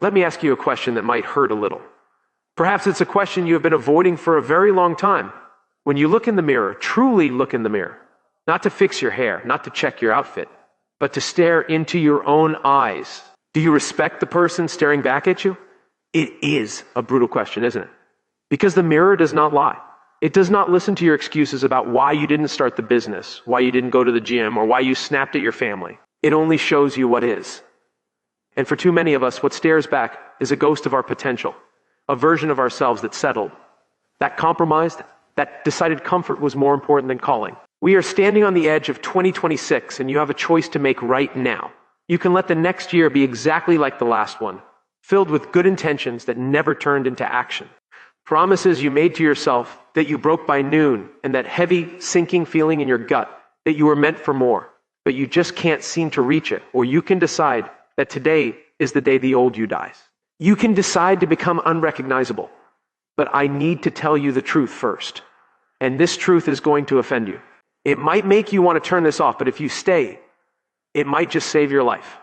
Let me ask you a question that might hurt a little. Perhaps it's a question you have been avoiding for a very long time. When you look in the mirror, truly look in the mirror, not to fix your hair, not to check your outfit, but to stare into your own eyes. Do you respect the person staring back at you? It is a brutal question, isn't it? Because the mirror does not lie. It does not listen to your excuses about why you didn't start the business, why you didn't go to the gym, or why you snapped at your family. It only shows you what is. And for too many of us, what stares back is a ghost of our potential, a version of ourselves that settled, that compromised, that decided comfort was more important than calling. We are standing on the edge of 2026, and you have a choice to make right now. You can let the next year be exactly like the last one, filled with good intentions that never turned into action. Promises you made to yourself that you broke by noon, and that heavy, sinking feeling in your gut that you were meant for more, but you just can't seem to reach it. Or you can decide that today is the day the old you dies. You can decide to become unrecognizable, but I need to tell you the truth first. And this truth is going to offend you. It might make you want to turn this off, but if you stay, it might just save your life.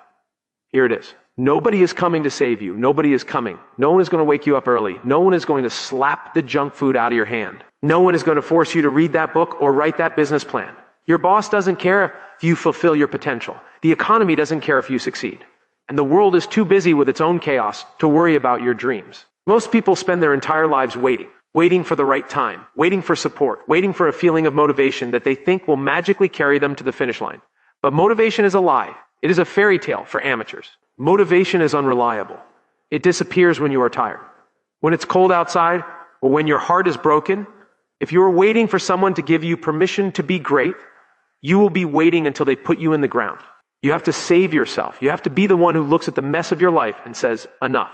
Here it is. Nobody is coming to save you. Nobody is coming. No one is going to wake you up early. No one is going to slap the junk food out of your hand. No one is going to force you to read that book or write that business plan. Your boss doesn't care if you fulfill your potential. The economy doesn't care if you succeed. And the world is too busy with its own chaos to worry about your dreams. Most people spend their entire lives waiting for the right time, waiting for support, waiting for a feeling of motivation that they think will magically carry them to the finish line. But motivation is a lie. It is a fairy tale for amateurs. Motivation is unreliable. It disappears when you are tired, when it's cold outside, or when your heart is broken. If you are waiting for someone to give you permission to be great, you will be waiting until they put you in the ground. You have to save yourself. You have to be the one who looks at the mess of your life and says, enough.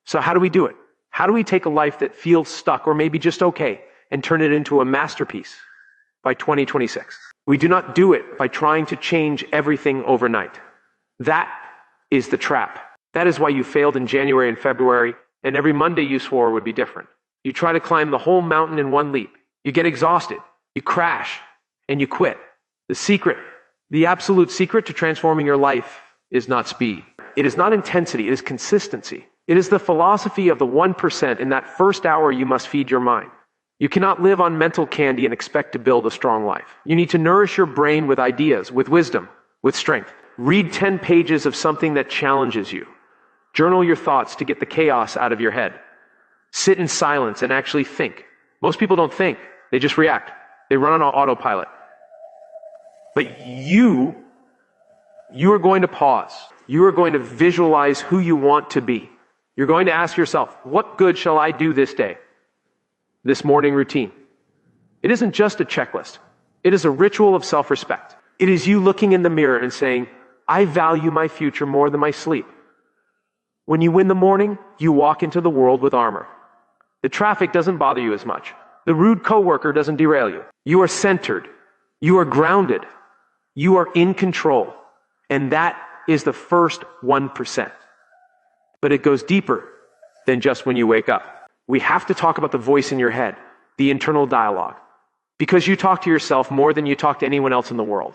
So how do we do it? How do we take a life that feels stuck or maybe just okay and turn it into a masterpiece by 2026? We do not do it by trying to change everything overnight. That is the trap. That is why you failed in January and February, and every Monday you swore would be different. You try to climb the whole mountain in one leap. You get exhausted, you crash, and you quit. The absolute secret to transforming your life is not speed. It is not intensity, it is consistency. It is the philosophy of the 1%. In that first hour, you must feed your mind. You cannot live on mental candy and expect to build a strong life. You need to nourish your brain with ideas, with wisdom, with strength. Read 10 pages of something that challenges you. Journal your thoughts to get the chaos out of your head. Sit in silence and actually think. Most people don't think, they just react. They run on autopilot. But you are going to pause. You are going to visualize who you want to be. You're going to ask yourself, what good shall I do this day? This morning routine. It isn't just a checklist. It is a ritual of self-respect. It is you looking in the mirror and saying, I value my future more than my sleep. When you win the morning, you walk into the world with armor. The traffic doesn't bother you as much. The rude coworker doesn't derail you. You are centered. You are grounded. You are in control. And that is the first 1%. But it goes deeper than just when you wake up. We have to talk about the voice in your head, the internal dialogue, because you talk to yourself more than you talk to anyone else in the world.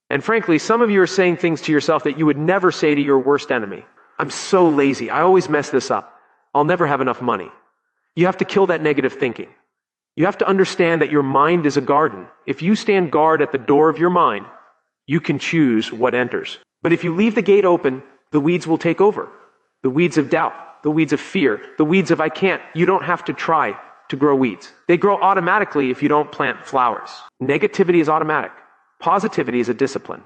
And frankly, some of you are saying things to yourself that you would never say to your worst enemy. I'm so lazy. I always mess this up. I'll never have enough money. You have to kill that negative thinking. You have to understand that your mind is a garden. If you stand guard at the door of your mind, you can choose what enters. But if you leave the gate open, the weeds will take over. The weeds of doubt, the weeds of fear, the weeds of I can't. You don't have to try to grow weeds. They grow automatically if you don't plant flowers. Negativity is automatic. Positivity is a discipline.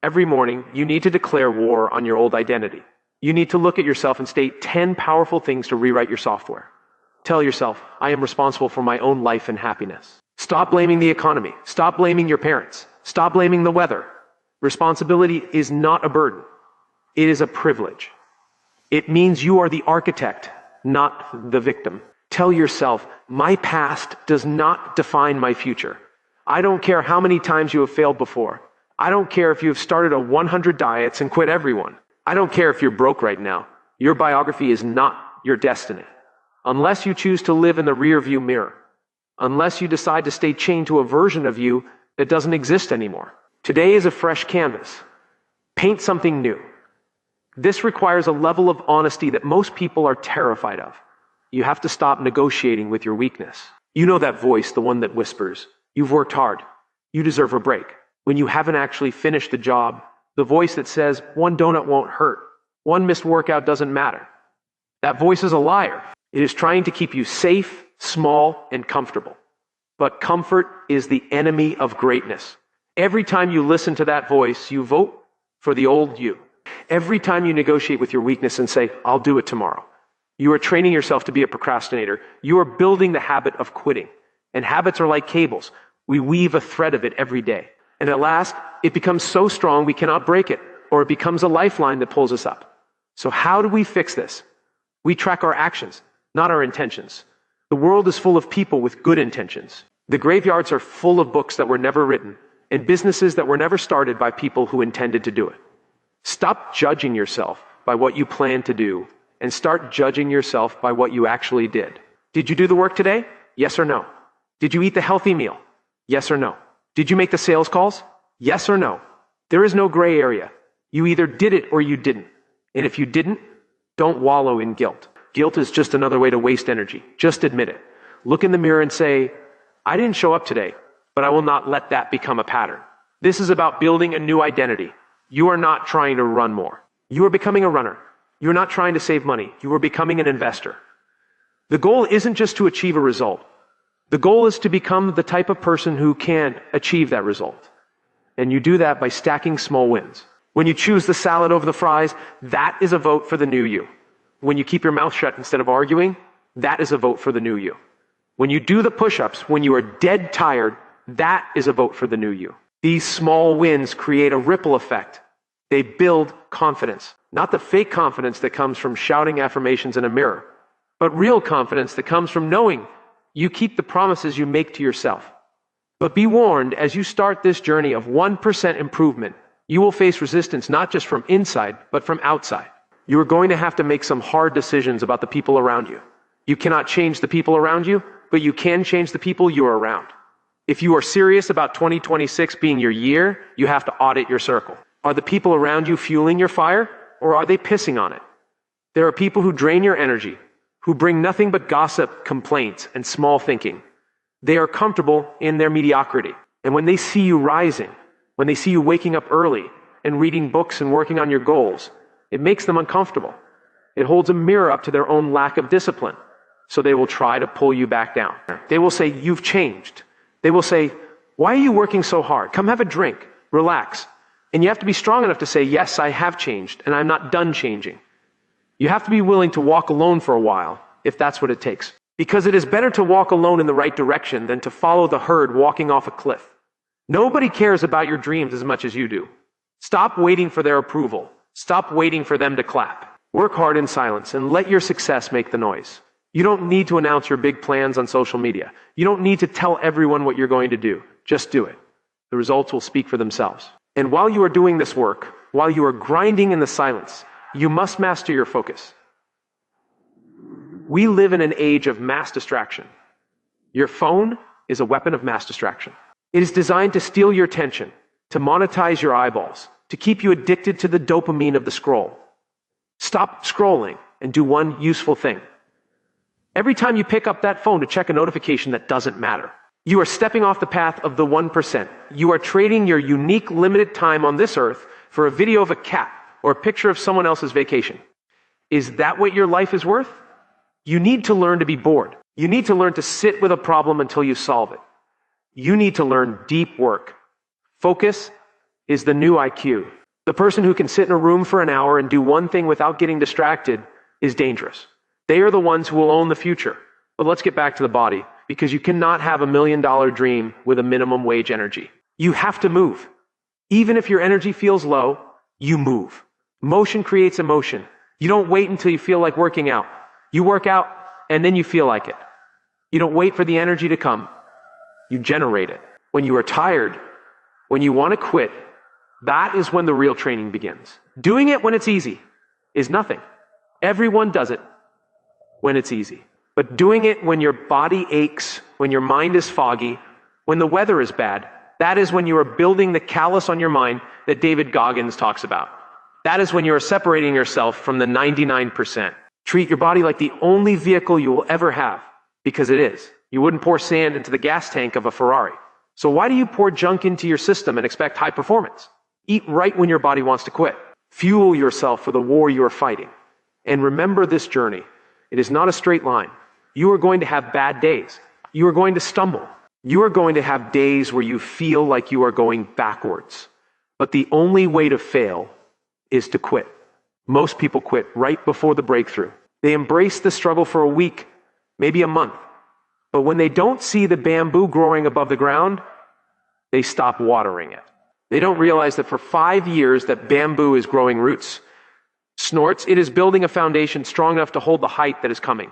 Every morning, you need to declare war on your old identity. You need to look at yourself and state 10 powerful things to rewrite your software. Tell yourself, I am responsible for my own life and happiness. Stop blaming the economy. Stop blaming your parents. Stop blaming the weather. Responsibility is not a burden. It is a privilege. It means you are the architect, not the victim. Tell yourself, my past does not define my future. I don't care how many times you have failed before. I don't care if you have started 100 diets and quit everyone. I don't care if you're broke right now. Your biography is not your destiny. Unless you choose to live in the rearview mirror. Unless you decide to stay chained to a version of you that doesn't exist anymore. Today is a fresh canvas. Paint something new. This requires a level of honesty that most people are terrified of. You have to stop negotiating with your weakness. You know that voice, the one that whispers, "You've worked hard. You deserve a break." When you haven't actually finished the job, the voice that says, "One donut won't hurt. One missed workout doesn't matter." That voice is a liar. It is trying to keep you safe, small, and comfortable. But comfort is the enemy of greatness. Every time you listen to that voice, you vote for the old you. Every time you negotiate with your weakness and say, "I'll do it tomorrow," you are training yourself to be a procrastinator. You are building the habit of quitting. And habits are like cables. We weave a thread of it every day. And at last, it becomes so strong we cannot break it, or it becomes a lifeline that pulls us up. So how do we fix this? We track our actions, not our intentions. The world is full of people with good intentions. The graveyards are full of books that were never written, and businesses that were never started by people who intended to do it. Stop judging yourself by what you plan to do, and start judging yourself by what you actually did. Did you do the work today? Yes or no? Did you eat the healthy meal? Yes or no? Did you make the sales calls? Yes or no? There is no gray area. You either did it or you didn't. And if you didn't, don't wallow in guilt. Guilt is just another way to waste energy. Just admit it. Look in the mirror and say, "I didn't show up today, but I will not let that become a pattern." This is about building a new identity. You are not trying to run more. You are becoming a runner. You're not trying to save money. You are becoming an investor. The goal isn't just to achieve a result. The goal is to become the type of person who can achieve that result. And you do that by stacking small wins. When you choose the salad over the fries, that is a vote for the new you. When you keep your mouth shut instead of arguing, that is a vote for the new you. When you do the push-ups when you are dead tired, that is a vote for the new you. These small wins create a ripple effect. They build confidence. Not the fake confidence that comes from shouting affirmations in a mirror, but real confidence that comes from knowing you keep the promises you make to yourself. But be warned, as you start this journey of 1% improvement, you will face resistance not just from inside, but from outside. You are going to have to make some hard decisions about the people around you. You cannot change the people around you, but you can change the people you are around. If you are serious about 2026 being your year, you have to audit your circle. Are the people around you fueling your fire, or are they pissing on it? There are people who drain your energy, who bring nothing but gossip, complaints, and small thinking. They are comfortable in their mediocrity. And when they see you rising, when they see you waking up early and reading books and working on your goals, it makes them uncomfortable. It holds a mirror up to their own lack of discipline. So they will try to pull you back down. They will say, "You've changed." They will say, "Why are you working so hard? Come have a drink, relax." And you have to be strong enough to say, "Yes, I have changed, and I'm not done changing." You have to be willing to walk alone for a while, if that's what it takes. Because it is better to walk alone in the right direction than to follow the herd walking off a cliff. Nobody cares about your dreams as much as you do. Stop waiting for their approval. Stop waiting for them to clap. Work hard in silence and let your success make the noise. You don't need to announce your big plans on social media. You don't need to tell everyone what you're going to do. Just do it. The results will speak for themselves. And while you are doing this work, while you are grinding in the silence, you must master your focus. We live in an age of mass distraction. Your phone is a weapon of mass distraction. It is designed to steal your attention, to monetize your eyeballs, to keep you addicted to the dopamine of the scroll. Stop scrolling and do one useful thing. Every time you pick up that phone to check a notification that doesn't matter, you are stepping off the path of the 1%. You are trading your unique limited time on this earth for a video of a cat or a picture of someone else's vacation. Is that what your life is worth? You need to learn to be bored. You need to learn to sit with a problem until you solve it. You need to learn deep work. Focus is the new IQ. The person who can sit in a room for an hour and do one thing without getting distracted is dangerous. They are the ones who will own the future. But let's get back to the body, because you cannot have $1 million dream with a minimum wage energy. You have to move. Even if your energy feels low, you move. Motion creates emotion. You don't wait until you feel like working out. You work out, and then you feel like it. You don't wait for the energy to come. You generate it. When you are tired, when you want to quit, that is when the real training begins. Doing it when it's easy is nothing. Everyone does it when it's easy. But doing it when your body aches, when your mind is foggy, when the weather is bad, that is when you are building the callus on your mind that David Goggins talks about. That is when you are separating yourself from the 99%. Treat your body like the only vehicle you will ever have, because it is. You wouldn't pour sand into the gas tank of a Ferrari. So why do you pour junk into your system and expect high performance? Eat right when your body wants to quit. Fuel yourself for the war you are fighting. And remember this journey. It is not a straight line. You are going to have bad days. You are going to stumble. You are going to have days where you feel like you are going backwards. But the only way to fail is to quit. Most people quit right before the breakthrough. They embrace the struggle for a week, maybe a month. But when they don't see the bamboo growing above the ground, they stop watering it. They don't realize that for 5 years that bamboo is growing roots. Snorts, it is building a foundation strong enough to hold the height that is coming.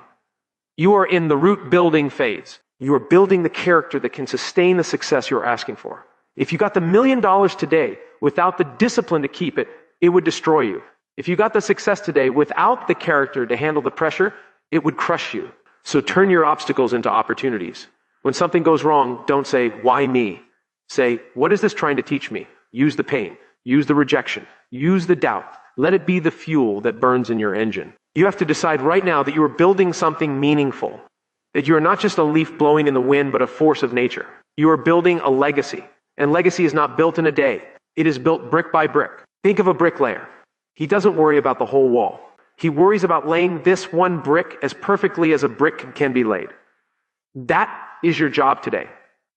You are in the root building phase. You are building the character that can sustain the success you are asking for. If you got the $1 million today without the discipline to keep it, it would destroy you. If you got the success today without the character to handle the pressure, it would crush you. So turn your obstacles into opportunities. When something goes wrong, don't say, why me? Say, what is this trying to teach me? Use the pain, use the rejection, use the doubt. Let it be the fuel that burns in your engine. You have to decide right now that you are building something meaningful, that you are not just a leaf blowing in the wind, but a force of nature. You are building a legacy, and legacy is not built in a day. It is built brick by brick. Think of a bricklayer. He doesn't worry about the whole wall. He worries about laying this one brick as perfectly as a brick can be laid. That is your job today.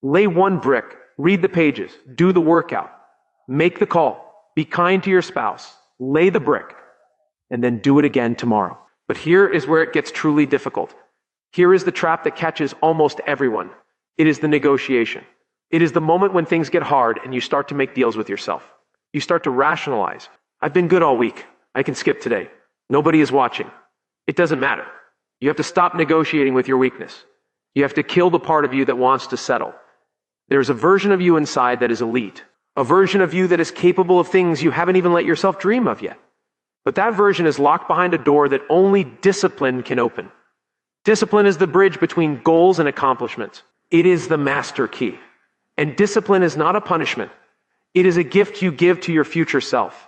Lay one brick, read the pages, do the workout, make the call, be kind to your spouse, lay the brick, and then do it again tomorrow. But here is where it gets truly difficult. Here is the trap that catches almost everyone. It is the negotiation. It is the moment when things get hard and you start to make deals with yourself. You start to rationalize. I've been good all week. I can skip today. Nobody is watching. It doesn't matter. You have to stop negotiating with your weakness. You have to kill the part of you that wants to settle. There's a version of you inside that is elite. A version of you that is capable of things you haven't even let yourself dream of yet. But that version is locked behind a door that only discipline can open. Discipline is the bridge between goals and accomplishments. It is the master key. And discipline is not a punishment. It is a gift you give to your future self.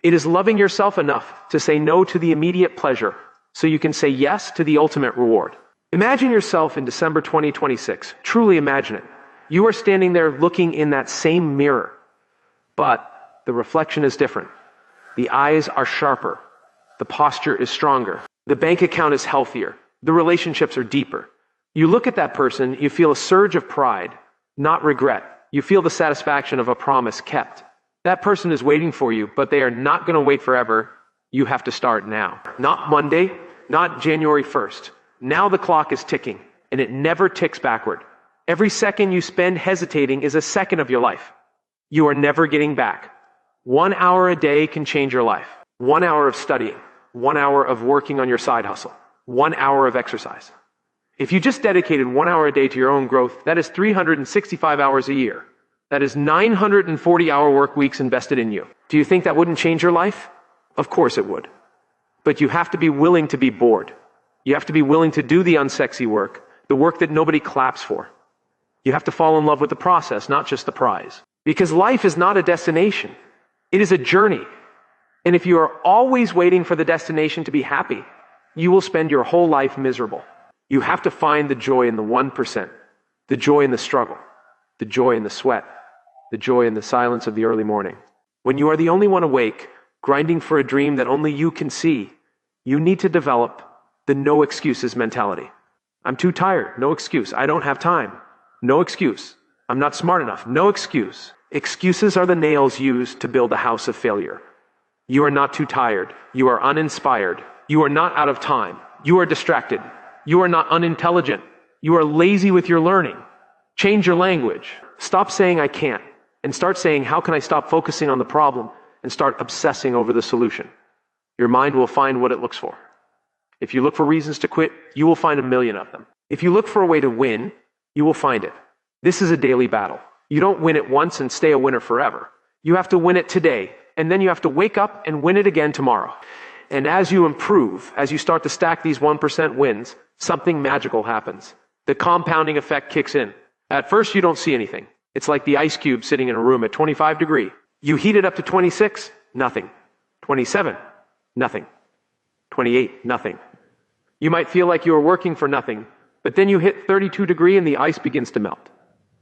It is loving yourself enough to say no to the immediate pleasure so you can say yes to the ultimate reward. Imagine yourself in December 2026. Truly imagine it. You are standing there looking in that same mirror, but the reflection is different. The eyes are sharper. The posture is stronger. The bank account is healthier. The relationships are deeper. You look at that person, you feel a surge of pride, not regret. You feel the satisfaction of a promise kept. That person is waiting for you, but they are not going to wait forever. You have to start now. Not Monday, not January 1st. Now the clock is ticking, and it never ticks backward. Every second you spend hesitating is a second of your life. You are never getting back. 1 hour a day can change your life. 1 hour of studying, 1 hour of working on your side hustle, 1 hour of exercise. If you just dedicated 1 hour a day to your own growth, that is 365 hours a year. That is 940-hour work weeks invested in you. Do you think that wouldn't change your life? Of course it would. But you have to be willing to be bored. You have to be willing to do the unsexy work, the work that nobody claps for. You have to fall in love with the process, not just the prize. Because life is not a destination. It is a journey. And if you are always waiting for the destination to be happy, you will spend your whole life miserable. You have to find the joy in the 1%, the joy in the struggle, the joy in the sweat, the joy in the silence of the early morning. When you are the only one awake, grinding for a dream that only you can see, you need to develop the no excuses mentality. I'm too tired. No excuse. I don't have time. No excuse. I'm not smart enough. No excuse. Excuses are the nails used to build a house of failure. You are not too tired. You are uninspired. You are not out of time. You are distracted. You are not unintelligent. You are lazy with your learning. Change your language. Stop saying I can't and start saying how can I stop focusing on the problem and start obsessing over the solution. Your mind will find what it looks for. If you look for reasons to quit, you will find 1,000,000 of them. If you look for a way to win, you will find it. This is a daily battle. You don't win it once and stay a winner forever. You have to win it today, and then you have to wake up and win it again tomorrow. And as you improve, as you start to stack these 1% wins, something magical happens. The compounding effect kicks in. At first, you don't see anything. It's like the ice cube sitting in a room at 25 degrees. You heat it up to 26, nothing. 27, nothing. 28, nothing. You might feel like you are working for nothing, but then you hit 32 degrees and the ice begins to melt.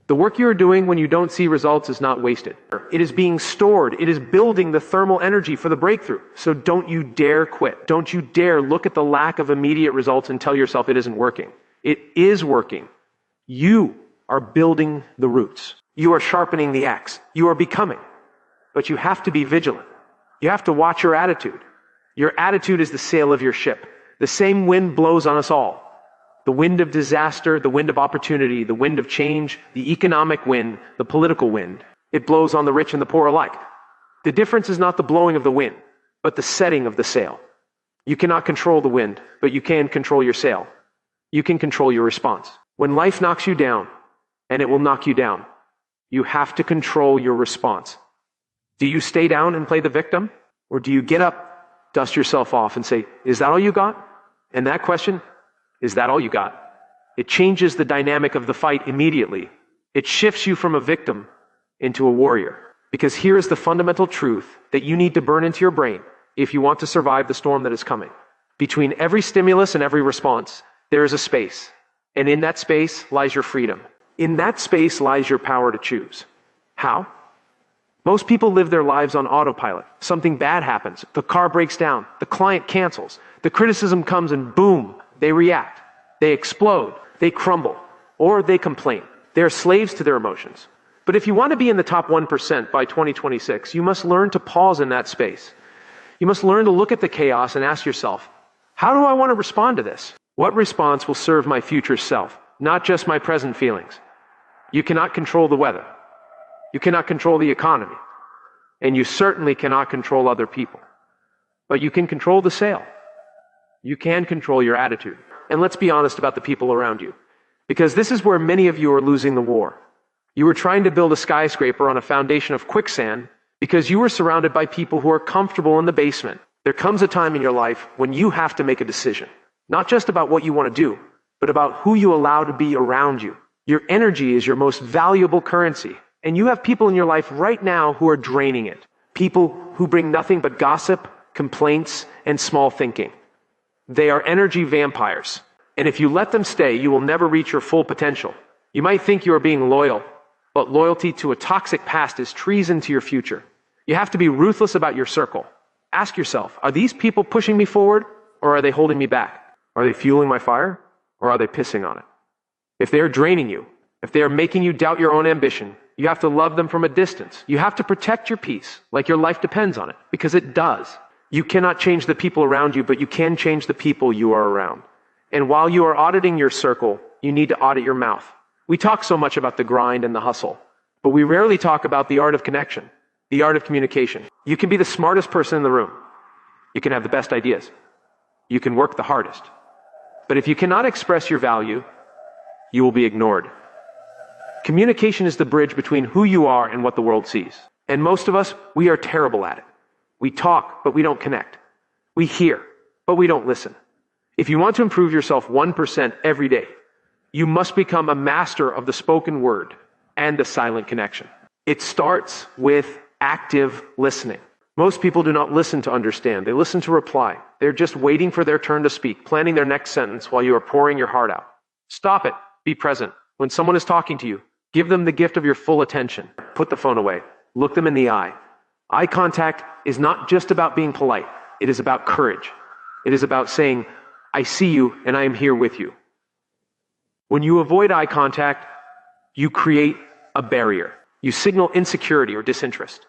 The work you are doing when you don't see results is not wasted. It is being stored. It is building the thermal energy for the breakthrough. So don't you dare quit. Don't you dare look at the lack of immediate results and tell yourself it isn't working. It is working. You are building the roots. You are sharpening the axe. You are becoming. But you have to be vigilant. You have to watch your attitude. Your attitude is the sail of your ship. The same wind blows on us all. The wind of disaster, the wind of opportunity, the wind of change, the economic wind, the political wind. It blows on the rich and the poor alike. The difference is not the blowing of the wind, but the setting of the sail. You cannot control the wind, but you can control your sail. You can control your response. When life knocks you down, and it will knock you down, you have to control your response. Do you stay down and play the victim? Or do you get up, dust yourself off, and say, is that all you got? And that question, is that all you got? It changes the dynamic of the fight immediately. It shifts you from a victim into a warrior. Because here is the fundamental truth that you need to burn into your brain if you want to survive the storm that is coming. Between every stimulus and every response, there is a space. And in that space lies your freedom. In that space lies your power to choose. How? Most people live their lives on autopilot. Something bad happens. The car breaks down. The client cancels. The criticism comes and boom, they react. They explode. They crumble. Or they complain. They're slaves to their emotions. But if you want to be in the top 1% by 2026, you must learn to pause in that space. You must learn to look at the chaos and ask yourself, how do I want to respond to this? What response will serve my future self, not just my present feelings? You cannot control the weather. You cannot control the economy. And you certainly cannot control other people. But you can control the sail. You can control your attitude. And let's be honest about the people around you. Because this is where many of you are losing the war. You were trying to build a skyscraper on a foundation of quicksand because you were surrounded by people who are comfortable in the basement. There comes a time in your life when you have to make a decision. Not just about what you want to do, but about who you allow to be around you. Your energy is your most valuable currency. And you have people in your life right now who are draining it. People who bring nothing but gossip, complaints, and small thinking. They are energy vampires. And if you let them stay, you will never reach your full potential. You might think you are being loyal, but loyalty to a toxic past is treason to your future. You have to be ruthless about your circle. Ask yourself, are these people pushing me forward, or are they holding me back? Are they fueling my fire, or are they pissing on it? If they are draining you, if they are making you doubt your own ambition, you have to love them from a distance. You have to protect your peace, like your life depends on it, because it does. You cannot change the people around you, but you can change the people you are around. And while you are auditing your circle, you need to audit your mouth. We talk so much about the grind and the hustle, but we rarely talk about the art of connection, the art of communication. You can be the smartest person in the room. You can have the best ideas. You can work the hardest. But if you cannot express your value, you will be ignored. Communication is the bridge between who you are and what the world sees. And most of us, we are terrible at it. We talk, but we don't connect. We hear, but we don't listen. If you want to improve yourself 1% every day, you must become a master of the spoken word and the silent connection. It starts with active listening. Most people do not listen to understand. They listen to reply. They're just waiting for their turn to speak, planning their next sentence while you are pouring your heart out. Stop it. Be present. When someone is talking to you, give them the gift of your full attention. Put the phone away. Look them in the eye. Eye contact is not just about being polite. It is about courage. It is about saying, I see you and I am here with you. When you avoid eye contact, you create a barrier. You signal insecurity or disinterest.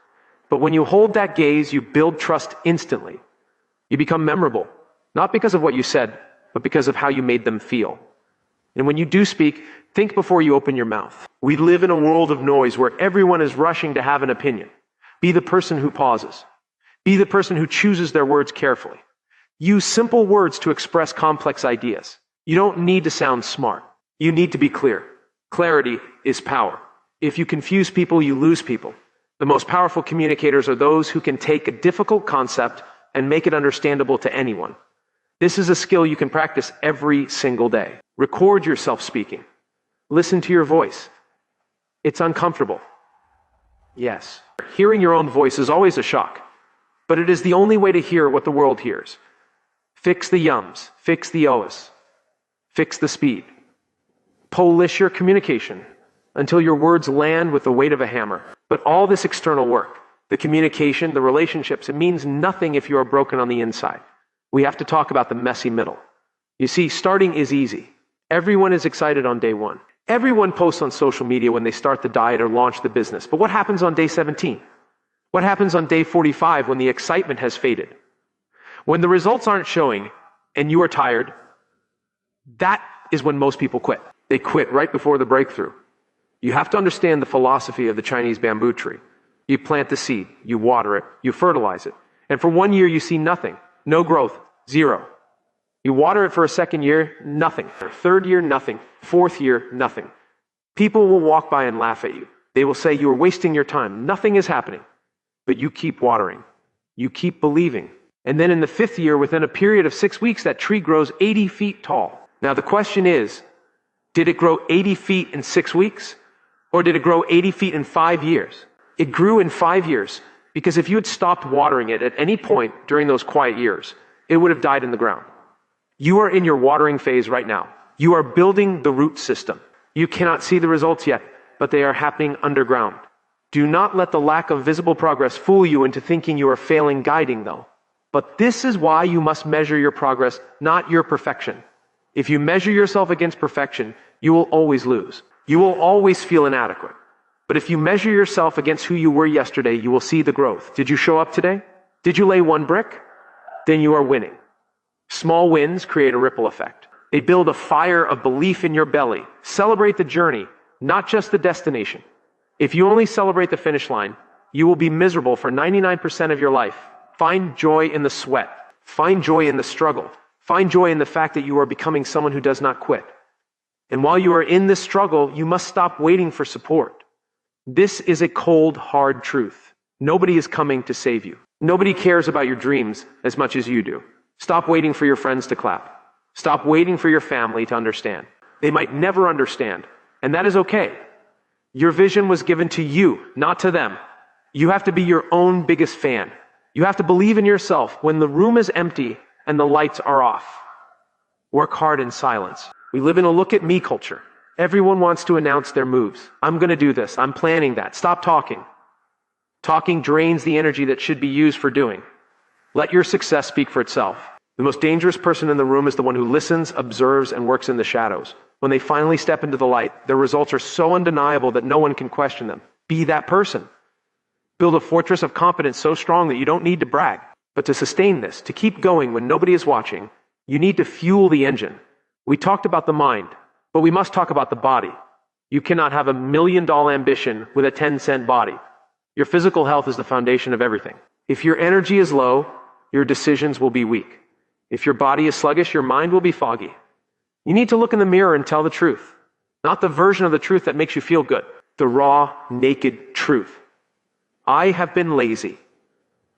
But when you hold that gaze, you build trust instantly. You become memorable, not because of what you said, but because of how you made them feel. And when you do speak, think before you open your mouth. We live in a world of noise where everyone is rushing to have an opinion. Be the person who pauses. Be the person who chooses their words carefully. Use simple words to express complex ideas. You don't need to sound smart. You need to be clear. Clarity is power. If you confuse people, you lose people. The most powerful communicators are those who can take a difficult concept and make it understandable to anyone. This is a skill you can practice every single day. Record yourself speaking. Listen to your voice. It's uncomfortable. Yes. Hearing your own voice is always a shock. but it is the only way to hear what the world hears. Fix the yums, fix the ohs, fix the speed. Polish your communication until your words land with the weight of a hammer. But all this external work, the communication, the relationships, it means nothing if you are broken on the inside. We have to talk about the messy middle. You see, starting is easy. Everyone is excited on day one. Everyone posts on social media when they start the diet or launch the business. But what happens on day 17? What happens on day 45 when the excitement has faded? When the results aren't showing and you are tired, that is when most people quit. They quit right before the breakthrough. You have to understand the philosophy of the Chinese bamboo tree. You plant the seed, you water it, you fertilize it. And for 1 year, you see nothing. No growth, zero. You water it for a second year, nothing. Third year, nothing. Fourth year, nothing. People will walk by and laugh at you. They will say you are wasting your time. Nothing is happening. But you keep watering. You keep believing. And then in the fifth year, within a period of 6 weeks, that tree grows 80 feet tall. Now the question is, did it grow 80 feet in 6 weeks? Or did it grow 80 feet in 5 years? It grew in 5 years because if you had stopped watering it at any point during those quiet years, it would have died in the ground. You are in your watering phase right now. You are building the root system. You cannot see the results yet, but they are happening underground. Do not let the lack of visible progress fool you into thinking you are failing guiding though. But this is why you must measure your progress, not your perfection. If you measure yourself against perfection, you will always lose. You will always feel inadequate. But if you measure yourself against who you were yesterday, you will see the growth. Did you show up today? Did you lay one brick? Then you are winning. Small wins create a ripple effect. They build a fire of belief in your belly. Celebrate the journey, not just the destination. If you only celebrate the finish line, you will be miserable for 99% of your life. Find joy in the sweat. Find joy in the struggle. Find joy in the fact that you are becoming someone who does not quit. And while you are in this struggle, you must stop waiting for support. This is a cold, hard truth. Nobody is coming to save you. Nobody cares about your dreams as much as you do. Stop waiting for your friends to clap. Stop waiting for your family to understand. They might never understand, and that is okay. Your vision was given to you, not to them. You have to be your own biggest fan. You have to believe in yourself when the room is empty and the lights are off. Work hard in silence. We live in a look at me culture. Everyone wants to announce their moves. I'm going to do this. I'm planning that. Stop talking. Talking drains the energy that should be used for doing. Let your success speak for itself. The most dangerous person in the room is the one who listens, observes, and works in the shadows. When they finally step into the light, their results are so undeniable that no one can question them. Be that person. Build a fortress of competence so strong that you don't need to brag. But to sustain this, to keep going when nobody is watching, you need to fuel the engine. We talked about the mind, but we must talk about the body. You cannot have $1 million ambition with a 10-cent body. Your physical health is the foundation of everything. If your energy is low, your decisions will be weak. If your body is sluggish, your mind will be foggy. You need to look in the mirror and tell the truth. Not the version of the truth that makes you feel good. The raw, naked truth. I have been lazy.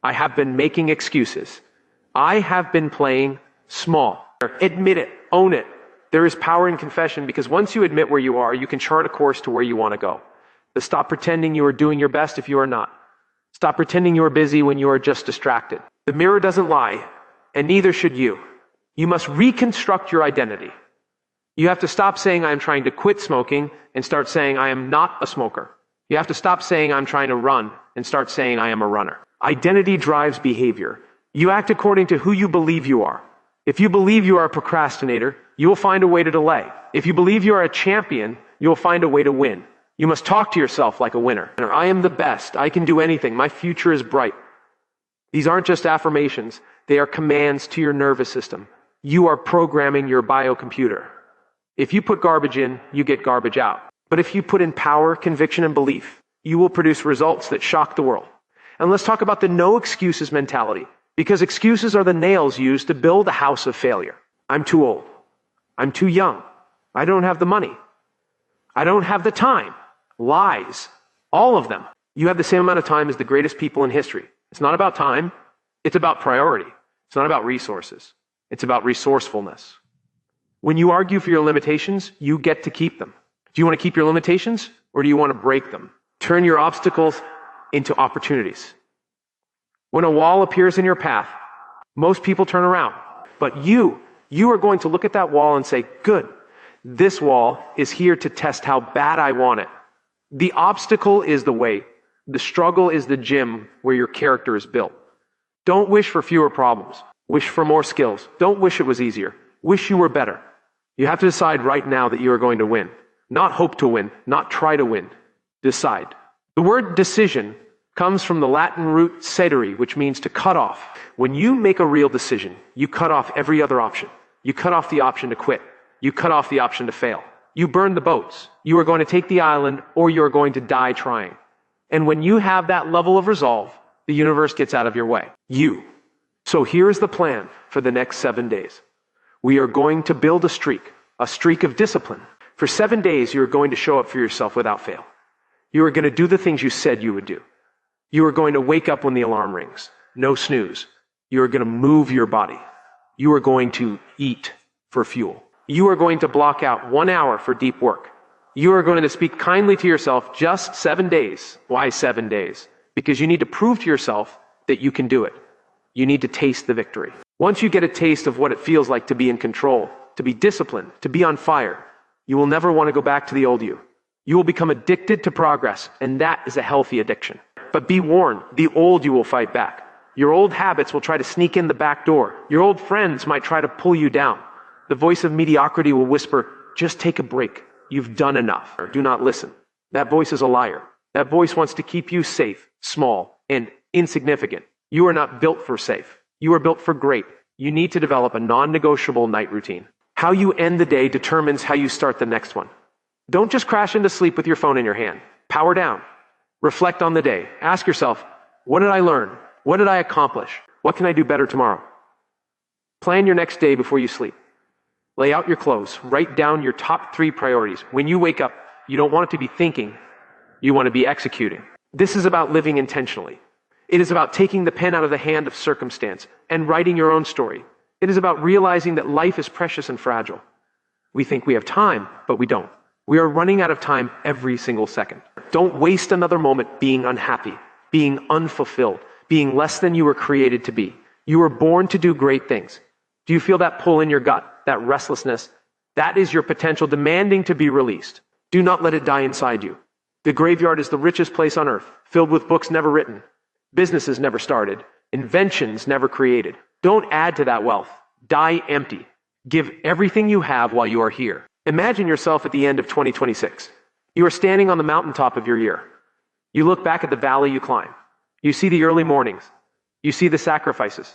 I have been making excuses. I have been playing small. Admit it. Own it. There is power in confession because once you admit where you are, you can chart a course to where you want to go. But stop pretending you are doing your best if you are not. Stop pretending you are busy when you are just distracted. The mirror doesn't lie, and neither should you. You must reconstruct your identity. You have to stop saying I am trying to quit smoking and start saying I am not a smoker. You have to stop saying I'm trying to run and start saying I am a runner. Identity drives behavior. You act according to who you believe you are. If you believe you are a procrastinator, you will find a way to delay. If you believe you are a champion, you will find a way to win. You must talk to yourself like a winner. I am the best. I can do anything. My future is bright. These aren't just affirmations. They are commands to your nervous system. You are programming your biocomputer. If you put garbage in, you get garbage out. But if you put in power, conviction, and belief, you will produce results that shock the world. And let's talk about the no excuses mentality, because excuses are the nails used to build a house of failure. I'm too old. I'm too young. I don't have the money. I don't have the time. Lies. All of them. You have the same amount of time as the greatest people in history. It's not about time. It's about priority. It's not about resources. It's about resourcefulness. When you argue for your limitations, you get to keep them. Do you want to keep your limitations or do you want to break them? Turn your obstacles into opportunities. When a wall appears in your path, most people turn around. But you are going to look at that wall and say, good, this wall is here to test how bad I want it. The obstacle is the way. The struggle is the gym where your character is built. Don't wish for fewer problems. Wish for more skills. Don't wish it was easier. Wish you were better. You have to decide right now that you are going to win. Not hope to win, not try to win. Decide. The word decision comes from the Latin root cedere, which means to cut off. When you make a real decision, you cut off every other option. You cut off the option to quit. You cut off the option to fail. You burn the boats. You are going to take the island, or you are going to die trying. And when you have that level of resolve, the universe gets out of your way. So here's the plan for the next 7 days. We are going to build a streak of discipline. For 7 days, you are going to show up for yourself without fail. You are going to do the things you said you would do. You are going to wake up when the alarm rings. No snooze. You are going to move your body. You are going to eat for fuel. You are going to block out 1 hour for deep work. You are going to speak kindly to yourself just 7 days. Why 7 days? Because you need to prove to yourself that you can do it. You need to taste the victory. Once you get a taste of what it feels like to be in control, to be disciplined, to be on fire, you will never want to go back to the old you. You will become addicted to progress, and that is a healthy addiction. But be warned, the old you will fight back. Your old habits will try to sneak in the back door. Your old friends might try to pull you down. The voice of mediocrity will whisper, just take a break. You've done enough. Or do not listen. That voice is a liar. That voice wants to keep you safe, small, and insignificant. You are not built for safe. You are built for great. You need to develop a non-negotiable night routine. How you end the day determines how you start the next one. Don't just crash into sleep with your phone in your hand. Power down. Reflect on the day. Ask yourself, what did I learn? What did I accomplish? What can I do better tomorrow? Plan your next day before you sleep. Lay out your clothes. Write down your top 3 priorities. When you wake up, you don't want it to be thinking. You want to be executing. This is about living intentionally. It is about taking the pen out of the hand of circumstance and writing your own story. It is about realizing that life is precious and fragile. We think we have time, but we don't. We are running out of time every single second. Don't waste another moment being unhappy, being unfulfilled, being less than you were created to be. You were born to do great things. Do you feel that pull in your gut, that restlessness? That is your potential demanding to be released. Do not let it die inside you. The graveyard is the richest place on earth, filled with books never written, businesses never started, inventions never created. Don't add to that wealth. Die empty. Give everything you have while you are here. Imagine yourself at the end of 2026. You are standing on the mountaintop of your year. You look back at the valley you climb. You see the early mornings. You see the sacrifices.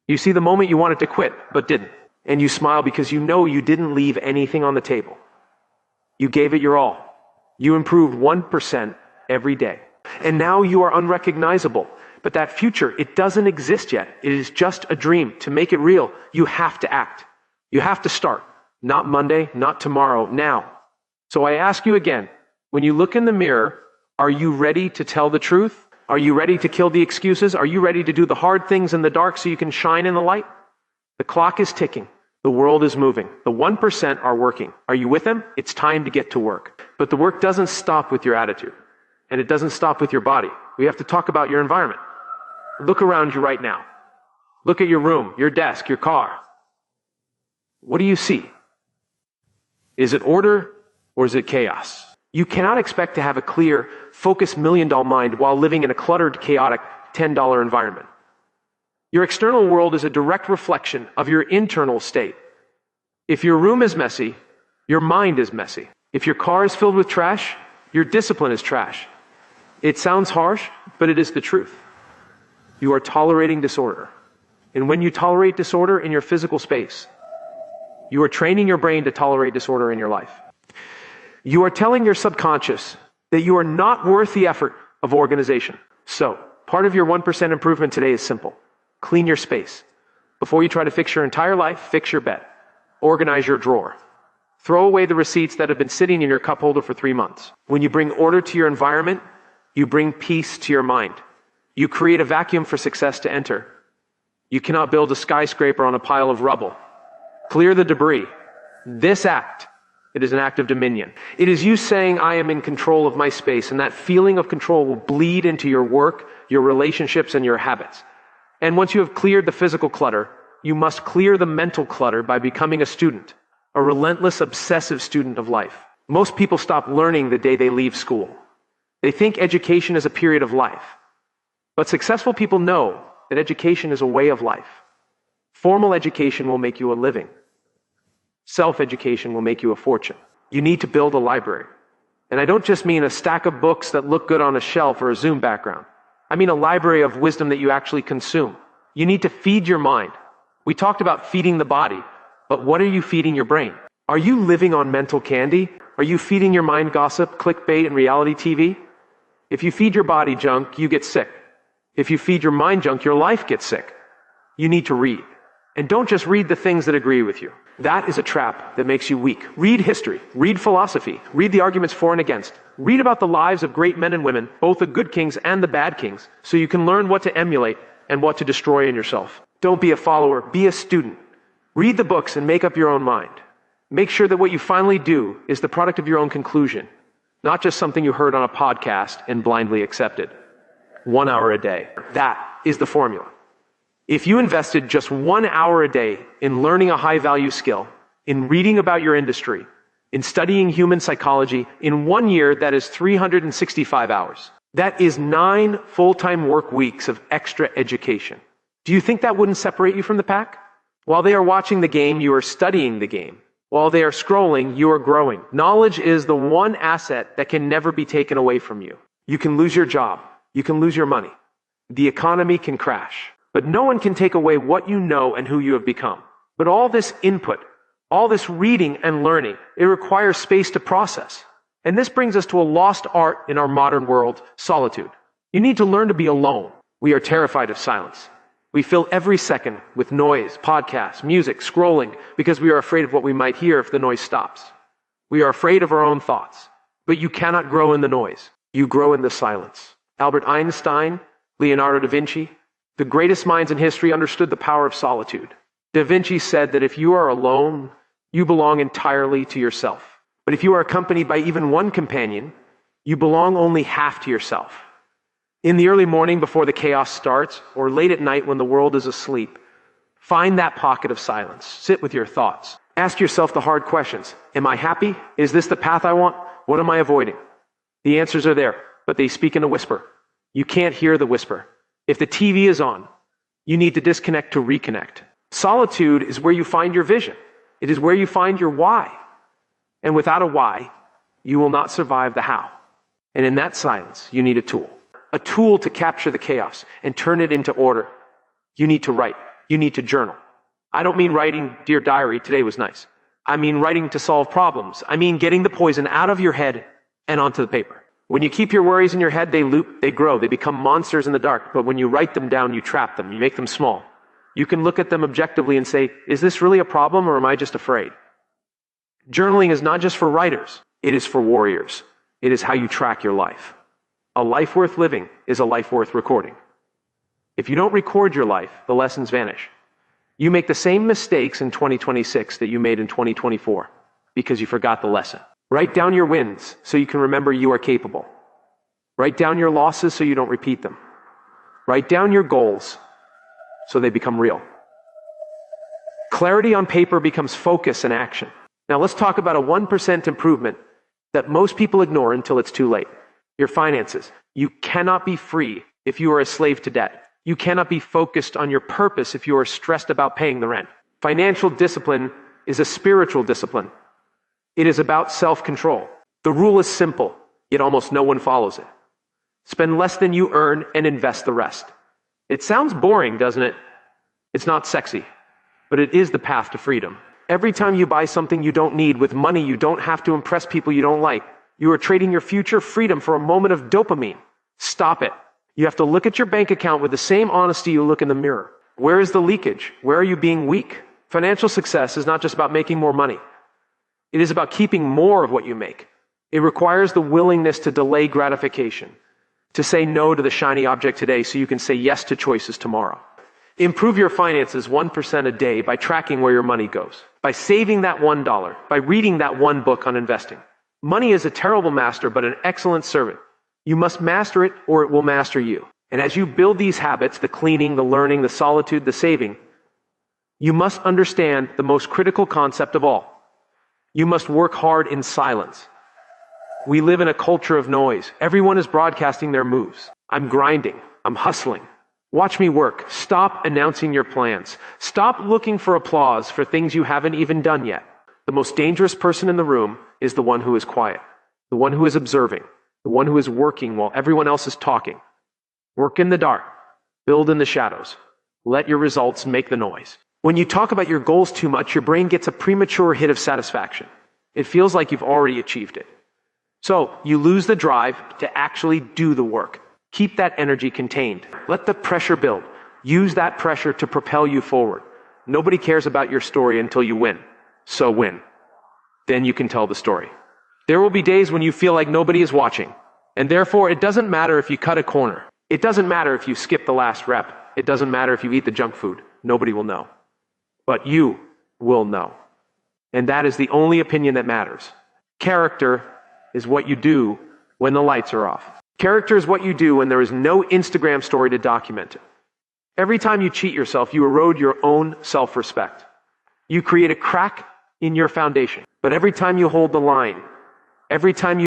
You see the moment you wanted to quit, but didn't. And you smile because you know you didn't leave anything on the table. You gave it your all. You improved 1% every day. And now you are unrecognizable. But that future, it doesn't exist yet. It is just a dream. To make it real, you have to act. You have to start. Not Monday, not tomorrow, now. So I ask you again, when you look in the mirror, are you ready to tell the truth? Are you ready to kill the excuses? Are you ready to do the hard things in the dark so you can shine in the light? The clock is ticking. The world is moving. The 1% are working. Are you with them? It's time to get to work. But the work doesn't stop with your attitude. And it doesn't stop with your body. We have to talk about your environment. Look around you right now. Look at your room, your desk, your car. What do you see? Is it order or is it chaos? You cannot expect to have a clear, focused $1 million mind while living in a cluttered, chaotic $10 environment. Your external world is a direct reflection of your internal state. If your room is messy, your mind is messy. If your car is filled with trash, your discipline is trash. It sounds harsh, but it is the truth. You are tolerating disorder. And when you tolerate disorder in your physical space, you are training your brain to tolerate disorder in your life. You are telling your subconscious that you are not worth the effort of organization. So, part of your 1% improvement today is simple. Clean your space. Before you try to fix your entire life, fix your bed. Organize your drawer. Throw away the receipts that have been sitting in your cup holder for 3 months. When you bring order to your environment, you bring peace to your mind. You create a vacuum for success to enter. You cannot build a skyscraper on a pile of rubble. Clear the debris. This act, it is an act of dominion. It is you saying, I am in control of my space, and that feeling of control will bleed into your work, your relationships, and your habits. And once you have cleared the physical clutter, you must clear the mental clutter by becoming a student, a relentless, obsessive student of life. Most people stop learning the day they leave school. They think education is a period of life. But successful people know that education is a way of life. Formal education will make you a living. Self-education will make you a fortune. You need to build a library. And I don't just mean a stack of books that look good on a shelf or a Zoom background. I mean a library of wisdom that you actually consume. You need to feed your mind. We talked about feeding the body, but what are you feeding your brain? Are you living on mental candy? Are you feeding your mind gossip, clickbait, and reality TV? If you feed your body junk, you get sick. If you feed your mind junk, your life gets sick. You need to read. And don't just read the things that agree with you. That is a trap that makes you weak. Read history, read philosophy, read the arguments for and against. Read about the lives of great men and women, both the good kings and the bad kings, so you can learn what to emulate and what to destroy in yourself. Don't be a follower, be a student. Read the books and make up your own mind. Make sure that what you finally do is the product of your own conclusion, not just something you heard on a podcast and blindly accepted. 1 hour a day. That is the formula. If you invested just 1 hour a day in learning a high-value skill, in reading about your industry, in studying human psychology, in 1 year, that is 365 hours. That is 9 full-time work weeks of extra education. Do you think that wouldn't separate you from the pack? While they are watching the game, you are studying the game. While they are scrolling, you are growing. Knowledge is the one asset that can never be taken away from you. You can lose your job. You can lose your money. The economy can crash. But no one can take away what you know and who you have become. But all this input, all this reading and learning, it requires space to process. And this brings us to a lost art in our modern world, solitude. You need to learn to be alone. We are terrified of silence. We fill every second with noise, podcasts, music, scrolling, because we are afraid of what we might hear if the noise stops. We are afraid of our own thoughts. But you cannot grow in the noise. You grow in the silence. Albert Einstein, Leonardo da Vinci, the greatest minds in history understood the power of solitude. Da Vinci said that if you are alone, you belong entirely to yourself. But if you are accompanied by even one companion, you belong only half to yourself. In the early morning before the chaos starts, or late at night when the world is asleep, find that pocket of silence. Sit with your thoughts. Ask yourself the hard questions. Am I happy? Is this the path I want? What am I avoiding? The answers are there, but they speak in a whisper. You can't hear the whisper. If the TV is on, you need to disconnect to reconnect. Solitude is where you find your vision. It is where you find your why. And without a why, you will not survive the how. And in that silence, you need a tool. A tool to capture the chaos and turn it into order. You need to write. You need to journal. I don't mean writing, "Dear Diary, today was nice." I mean writing to solve problems. I mean getting the poison out of your head and onto the paper. When you keep your worries in your head, they loop, they grow, they become monsters in the dark. But when you write them down, you trap them, you make them small. You can look at them objectively and say, is this really a problem or am I just afraid? Journaling is not just for writers, it is for warriors. It is how you track your life. A life worth living is a life worth recording. If you don't record your life, the lessons vanish. You make the same mistakes in 2026 that you made in 2024 because you forgot the lesson. Write down your wins so you can remember you are capable. Write down your losses so you don't repeat them. Write down your goals so they become real. Clarity on paper becomes focus and action. Now let's talk about a 1% improvement that most people ignore until it's too late. Your finances. You cannot be free if you are a slave to debt. You cannot be focused on your purpose if you are stressed about paying the rent. Financial discipline is a spiritual discipline. It is about self-control. The rule is simple, yet almost no one follows it. Spend less than you earn and invest the rest. It sounds boring, doesn't it? It's not sexy, but it is the path to freedom. Every time you buy something you don't need with money you don't have to impress people you don't like, you are trading your future freedom for a moment of dopamine. Stop it. You have to look at your bank account with the same honesty you look in the mirror. Where is the leakage? Where are you being weak? Financial success is not just about making more money. It is about keeping more of what you make. It requires the willingness to delay gratification, to say no to the shiny object today so you can say yes to choices tomorrow. Improve your finances 1% a day by tracking where your money goes, by saving that $1, by reading that one book on investing. Money is a terrible master, but an excellent servant. You must master it or it will master you. And as you build these habits, the cleaning, the learning, the solitude, the saving, you must understand the most critical concept of all. You must work hard in silence. We live in a culture of noise. Everyone is broadcasting their moves. I'm grinding. I'm hustling. Watch me work. Stop announcing your plans. Stop looking for applause for things you haven't even done yet. The most dangerous person in the room is the one who is quiet, the one who is observing, the one who is working while everyone else is talking. Work in the dark. Build in the shadows. Let your results make the noise. When you talk about your goals too much, your brain gets a premature hit of satisfaction. It feels like you've already achieved it. So you lose the drive to actually do the work. Keep that energy contained. Let the pressure build. Use that pressure to propel you forward. Nobody cares about your story until you win. So win. Then you can tell the story. There will be days when you feel like nobody is watching. And therefore, it doesn't matter if you cut a corner. It doesn't matter if you skip the last rep. It doesn't matter if you eat the junk food. Nobody will know. But you will know. And that is the only opinion that matters. Character is what you do when the lights are off. Character is what you do when there is no Instagram story to document it. Every time you cheat yourself, you erode your own self-respect. You create a crack in your foundation. But every time you hold the line, every time you